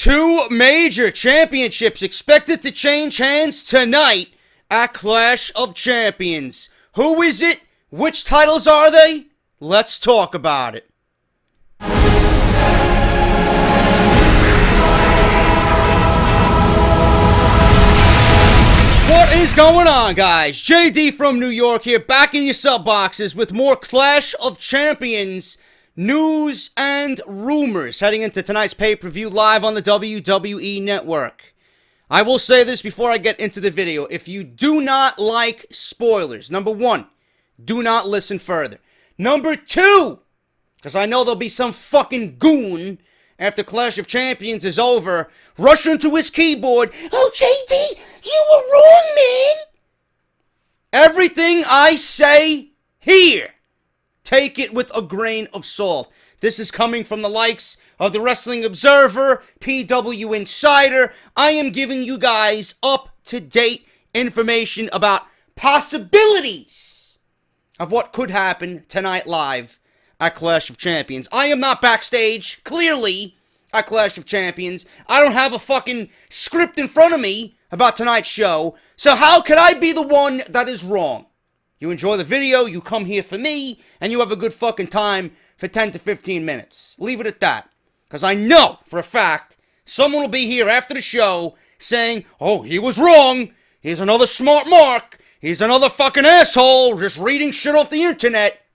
Two major championships expected to change hands tonight at Clash of Champions. Who is it? Which titles are they? Let's talk about it. What is going on, guys? JD from New York here, back in your sub boxes with more Clash of Champions news and rumors heading into tonight's pay-per-view live on the WWE Network. I will say this before I get into the video. If you do not like spoilers, number one, do not listen further. Number two, because I know there'll be some fucking goon after Clash of Champions is over, rush into his keyboard. Oh, JD, you were wrong, man. Everything I say here, take it with a grain of salt. This is coming from the likes of the Wrestling Observer, PW Insider. I am giving you guys up-to-date information about possibilities of what could happen tonight live at Clash of Champions. I am not backstage, clearly, at Clash of Champions. I don't have a fucking script in front of me about tonight's show, so how could I be the one that is wrong? You enjoy the video, you come here for me, and you have a good fucking time for 10 to 15 minutes. Leave it at that. Because I know, for a fact, someone will be here after the show saying, oh, he was wrong. He's another smart mark. He's another fucking asshole just reading shit off the internet.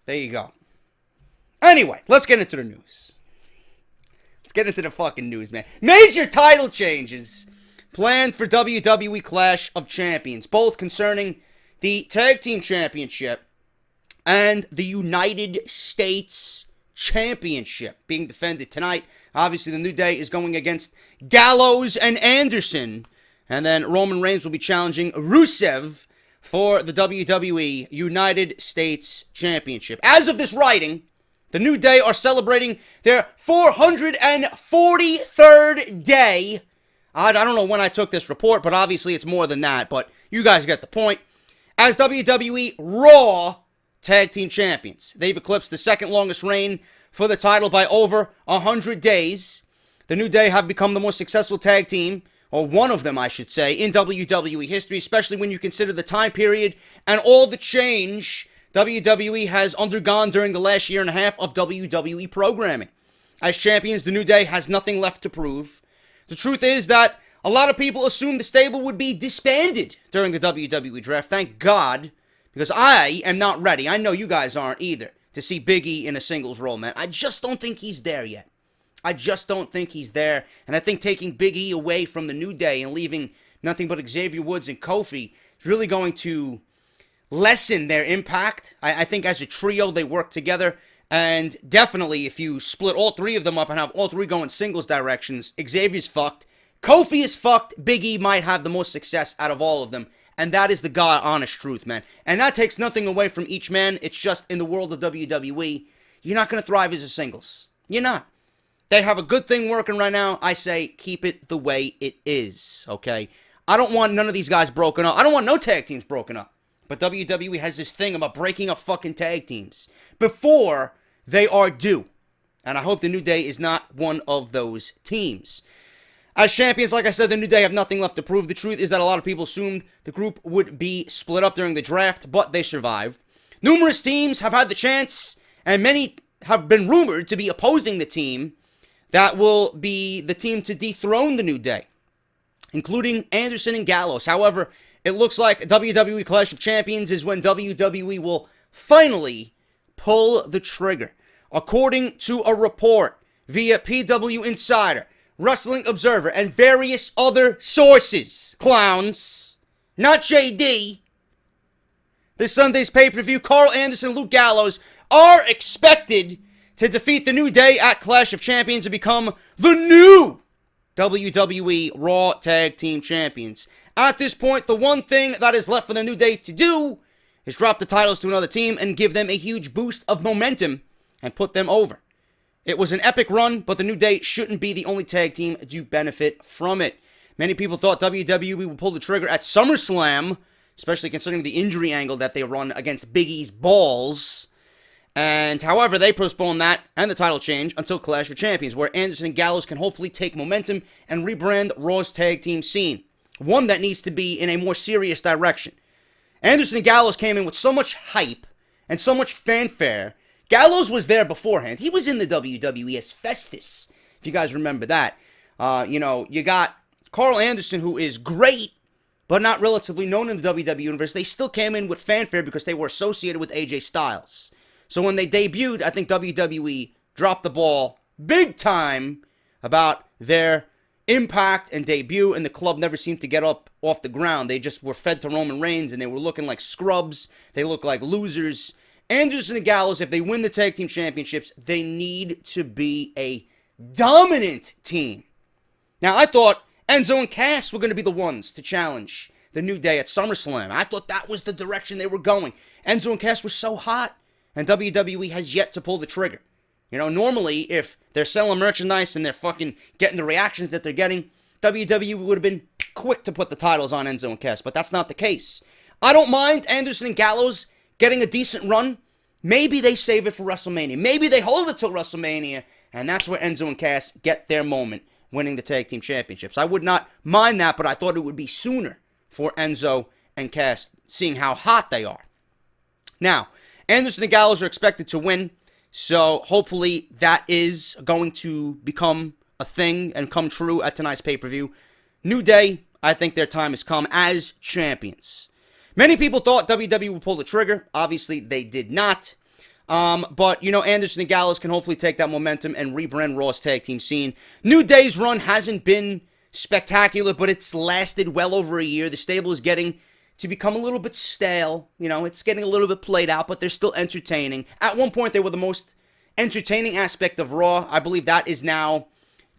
There you go. Anyway, let's get into the news. Let's get into the fucking news, man. Major title changes planned for WWE Clash of Champions, both concerning the Tag Team Championship and the United States Championship being defended tonight. Obviously, the New Day is going against Gallows and Anderson, and then Roman Reigns will be challenging Rusev for the WWE United States Championship. As of this writing, the New Day are celebrating their 443rd day. I don't know when I took this report, but obviously it's more than that. But you guys get the point. As WWE Raw Tag Team Champions, they've eclipsed the second longest reign for the title by over 100 days. The New Day have become the most successful tag team, or one of them, I should say, in WWE history, especially when you consider the time period and all the change WWE has undergone during the last year and a half of WWE programming. As champions, the New Day has nothing left to prove. The truth is that a lot of people assumed the stable would be disbanded during the WWE draft. Thank God, because I am not ready. I know you guys aren't either, to see Big E in a singles role, man. I just don't think he's there yet. I just don't think he's there. And I think taking Big E away from the New Day and leaving nothing but Xavier Woods and Kofi is really going to lessen their impact. I think as a trio, they work together. And definitely, if you split all three of them up and have all three going singles directions, Xavier's fucked. Kofi is fucked. Big E might have the most success out of all of them. And that is the God honest truth, man. And that takes nothing away from each man. It's just in the world of WWE, you're not going to thrive as a singles. You're not. They have a good thing working right now. I say keep it the way it is, okay? I don't want none of these guys broken up. I don't want no tag teams broken up. But WWE has this thing about breaking up fucking tag teams before they are due. And I hope the New Day is not one of those teams. As champions, like I said, the New Day have nothing left to prove. The truth is that a lot of people assumed the group would be split up during the draft, but they survived. Numerous teams have had the chance, and many have been rumored to be opposing the team that will be the team to dethrone the New Day, including Anderson and Gallows. However, it looks like WWE Clash of Champions is when WWE will finally pull the trigger. According to a report via PW Insider, Wrestling Observer, and various other sources, clowns, not JD, this Sunday's pay-per-view, Carl Anderson and Luke Gallows are expected to defeat the New Day at Clash of Champions and become the new WWE Raw Tag Team Champions. At this point, the one thing that is left for the New Day to do is drop the titles to another team and give them a huge boost of momentum and put them over. It was an epic run, but the New Day shouldn't be the only tag team to benefit from it. Many people thought WWE would pull the trigger at SummerSlam, especially considering the injury angle that they run against Big E's balls. And however, they postponed that and the title change until Clash of Champions, where Anderson and Gallows can hopefully take momentum and rebrand Raw's tag team scene. One that needs to be in a more serious direction. Anderson and Gallows came in with so much hype and so much fanfare. Gallows was there beforehand. He was in the WWE as Festus, if you guys remember that. You got Carl Anderson, who is great, but not relatively known in the WWE universe. They still came in with fanfare because they were associated with AJ Styles. So when they debuted, I think WWE dropped the ball big time about their impact and debut, and the club never seemed to get up off the ground. They just were fed to Roman Reigns, and they were looking like scrubs. They looked like losers. Anderson and Gallows, if they win the tag team championships, they need to be a dominant team. Now, I thought Enzo and Cass were going to be the ones to challenge the New Day at SummerSlam. I thought that was the direction they were going. Enzo and Cass were so hot, and WWE has yet to pull the trigger. Normally, if they're selling merchandise and they're fucking getting the reactions that they're getting, WWE would have been quick to put the titles on Enzo and Cass, but that's not the case. I don't mind Anderson and Gallows getting a decent run. Maybe they save it for WrestleMania. Maybe they hold it till WrestleMania, and that's where Enzo and Cass get their moment, winning the tag team championships. I would not mind that, but I thought it would be sooner for Enzo and Cass, seeing how hot they are. Now, Anderson and Gallows are expected to win, so hopefully that is going to become a thing and come true at tonight's pay-per-view. New Day, I think their time has come as champions. Many people thought WWE would pull the trigger. Obviously, they did not. But Anderson and Gallows can hopefully take that momentum and rebrand Raw's tag team scene. New Day's run hasn't been spectacular, but it's lasted well over a year. The stable is getting to become a little bit stale. It's getting a little bit played out, but they're still entertaining. At one point, they were the most entertaining aspect of Raw. I believe that is now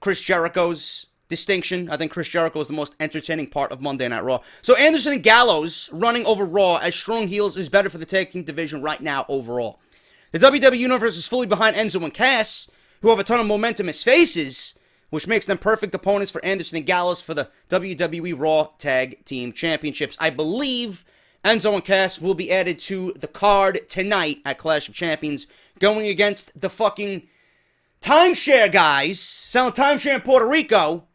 Chris Jericho's distinction. I think Chris Jericho is the most entertaining part of Monday Night Raw. So Anderson and Gallows running over Raw as strong heels is better for the tag team division right now overall. The WWE Universe is fully behind Enzo and Cass, who have a ton of momentum as faces, which makes them perfect opponents for Anderson and Gallows for the WWE Raw Tag Team Championships. I believe Enzo and Cass will be added to the card tonight at Clash of Champions, going against the fucking timeshare guys selling timeshare in Puerto Rico.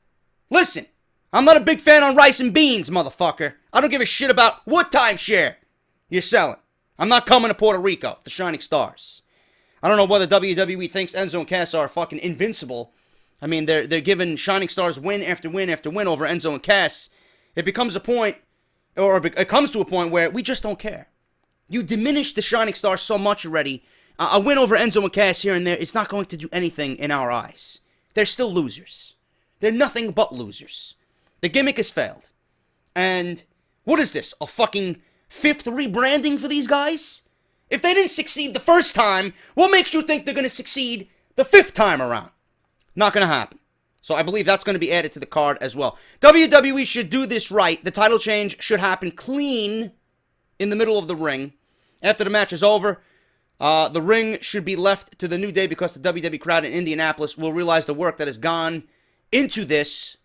Listen, I'm not a big fan on rice and beans, motherfucker. I don't give a shit about what timeshare you're selling. I'm not coming to Puerto Rico, the Shining Stars. I don't know whether WWE thinks Enzo and Cass are fucking invincible. I mean, they're giving Shining Stars win after win after win over Enzo and Cass. It becomes a point, or it comes to a point where we just don't care. You diminish the Shining Stars so much already. A win over Enzo and Cass here and there, it's not going to do anything in our eyes. They're still losers. They're nothing but losers. The gimmick has failed. And what is this? A fucking fifth rebranding for these guys? If they didn't succeed the first time, what makes you think they're going to succeed the fifth time around? Not going to happen. So I believe that's going to be added to the card as well. WWE should do this right. The title change should happen clean in the middle of the ring. After the match is over, the ring should be left to the New Day because the WWE crowd in Indianapolis will realize the work that has gone into this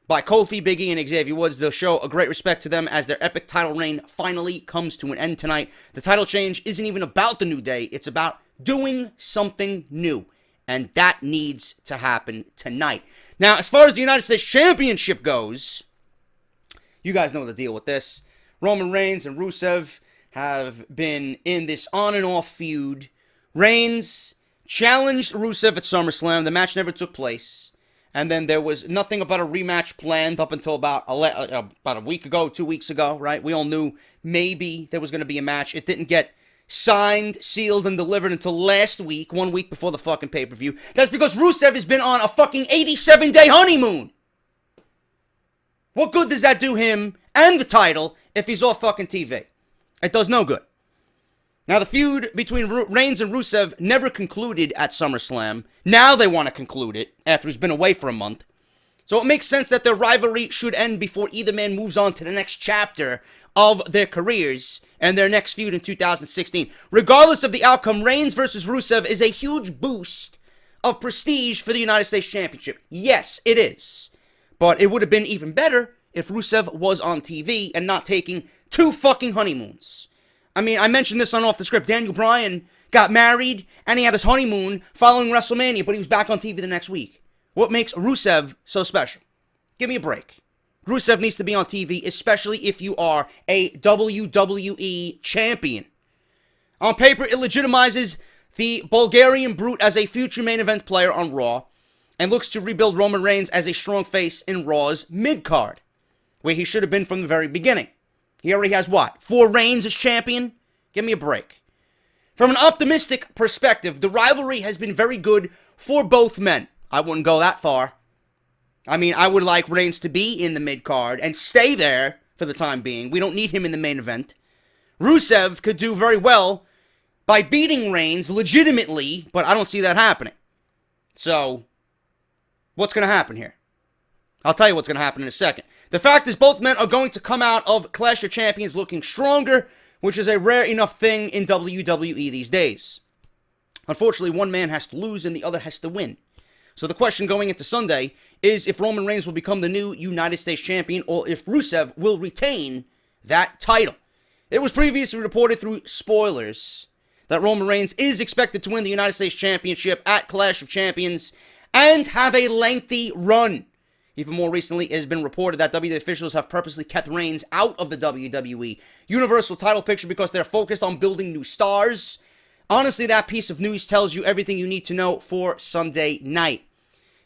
by Kofi, Big E, and Xavier Woods. They'll show a great respect to them as their epic title reign finally comes to an end tonight. The title change isn't even about the New Day. It's about doing something new. And that needs to happen tonight. Now, as far as the United States Championship goes, you guys know the deal with this. Roman Reigns and Rusev have been in this on and off feud. Reigns challenged Rusev at SummerSlam. The match never took place. And then there was nothing about a rematch planned up until about a week ago, 2 weeks ago, right? We all knew maybe there was going to be a match. It didn't get signed, sealed, and delivered until last week, 1 week before the fucking pay-per-view. That's because Rusev has been on a fucking 87-day honeymoon. What good does that do him and the title if he's off fucking TV? It does no good. Now, the feud between Reigns and Rusev never concluded at SummerSlam. Now they want to conclude it after he's been away for a month. So it makes sense that their rivalry should end before either man moves on to the next chapter of their careers and their next feud in 2016. Regardless of the outcome, Reigns versus Rusev is a huge boost of prestige for the United States Championship. Yes, it is. But it would have been even better if Rusev was on TV and not taking 2 fucking honeymoons. I mean, I mentioned this on Off The Script. Daniel Bryan got married, and he had his honeymoon following WrestleMania, but he was back on TV the next week. What makes Rusev so special? Give me a break. Rusev needs to be on TV, especially if you are a WWE champion. On paper, it legitimizes the Bulgarian Brute as a future main event player on Raw, and looks to rebuild Roman Reigns as a strong face in Raw's mid-card, where he should have been from the very beginning. He already has, what, 4 reigns as champion? Give me a break. From an optimistic perspective, the rivalry has been very good for both men. I wouldn't go that far. I mean, I would like Reigns to be in the mid-card and stay there for the time being. We don't need him in the main event. Rusev could do very well by beating Reigns legitimately, but I don't see that happening. So, what's going to happen here? I'll tell you what's going to happen in a second. The fact is both men are going to come out of Clash of Champions looking stronger, which is a rare enough thing in WWE these days. Unfortunately, one man has to lose and the other has to win. So the question going into Sunday is if Roman Reigns will become the new United States Champion or if Rusev will retain that title. It was previously reported through spoilers that Roman Reigns is expected to win the United States Championship at Clash of Champions and have a lengthy run. Even more recently, it has been reported that WWE officials have purposely kept Reigns out of the WWE Universal title picture because they're focused on building new stars. Honestly, that piece of news tells you everything you need to know for Sunday night.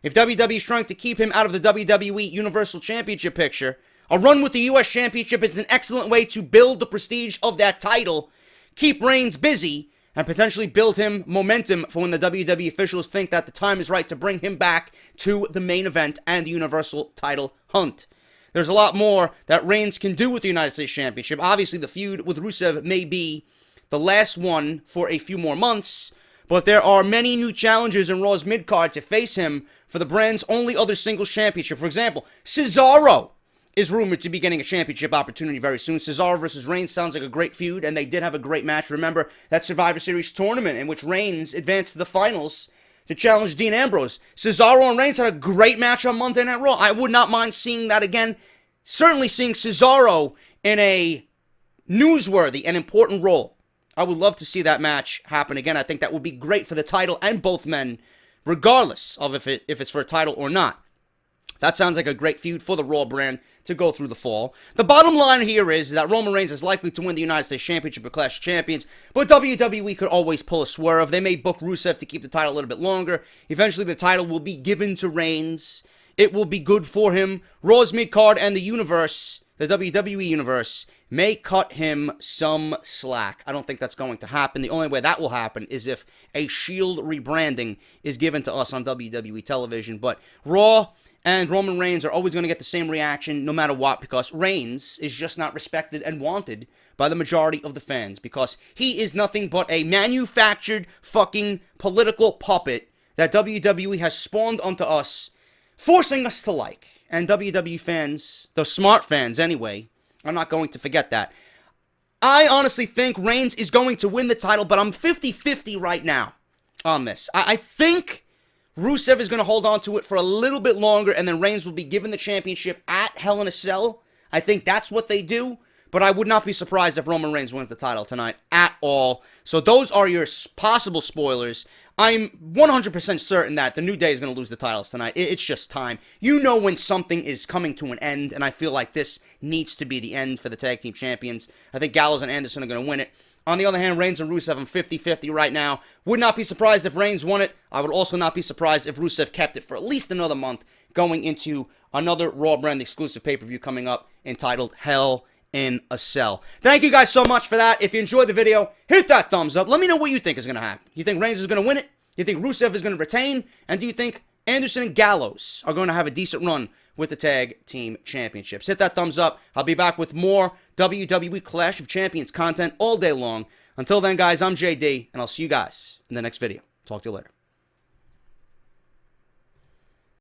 If WWE is trying to keep him out of the WWE Universal Championship picture, a run with the US Championship is an excellent way to build the prestige of that title, keep Reigns busy, and potentially build him momentum for when the WWE officials think that the time is right to bring him back to the main event and the Universal title hunt. There's a lot more that Reigns can do with the United States Championship. Obviously, the feud with Rusev may be the last one for a few more months, but there are many new challengers in Raw's mid-card to face him for the brand's only other singles championship. For example, Cesaro is rumored to be getting a championship opportunity very soon. Cesaro versus Reigns sounds like a great feud, and they did have a great match. Remember that Survivor Series tournament in which Reigns advanced to the finals to challenge Dean Ambrose. Cesaro and Reigns had a great match on Monday Night Raw. I would not mind seeing that again. Certainly seeing Cesaro in a newsworthy and important role. I would love to see that match happen again. I think that would be great for the title and both men, regardless of if it's for a title or not. That sounds like a great feud for the Raw brand to go through the fall. The bottom line here is that Roman Reigns is likely to win the United States Championship at Clash of Champions, but WWE could always pull a swerve. They may book Rusev to keep the title a little bit longer. Eventually, the title will be given to Reigns. It will be good for him. Raw's mid-card and the universe, the WWE universe, may cut him some slack. I don't think that's going to happen. The only way that will happen is if a Shield rebranding is given to us on WWE television. But Raw and Roman Reigns are always going to get the same reaction no matter what, because Reigns is just not respected and wanted by the majority of the fans, because he is nothing but a manufactured fucking political puppet that WWE has spawned onto us, forcing us to like. And WWE fans, the smart fans anyway, are not going to forget that. I honestly think Reigns is going to win the title, but I'm 50-50 right now on this. I think Rusev is going to hold on to it for a little bit longer, and then Reigns will be given the championship at Hell in a Cell. I think that's what they do, but I would not be surprised if Roman Reigns wins the title tonight at all. So those are your possible spoilers. I'm 100% certain that the New Day is going to lose the titles tonight. It's just time. You know when something is coming to an end, and I feel like this needs to be the end for the tag team champions. I think Gallows and Anderson are going to win it. On the other hand, Reigns and Rusev, I'm 50-50 right now. Would not be surprised if Reigns won it. I would also not be surprised if Rusev kept it for at least another month, going into another Raw brand exclusive pay-per-view coming up entitled Hell in a Cell. Thank you guys so much for that. If you enjoyed the video, hit that thumbs up. Let me know what you think is going to happen. You think Reigns is going to win it? You think Rusev is going to retain? And do you think Anderson and Gallows are going to have a decent run with the Tag Team Championships? Hit that thumbs up. I'll be back with more WWE Clash of Champions content all day long. Until then, guys, I'm JD, and I'll see you guys in the next video. Talk to you later.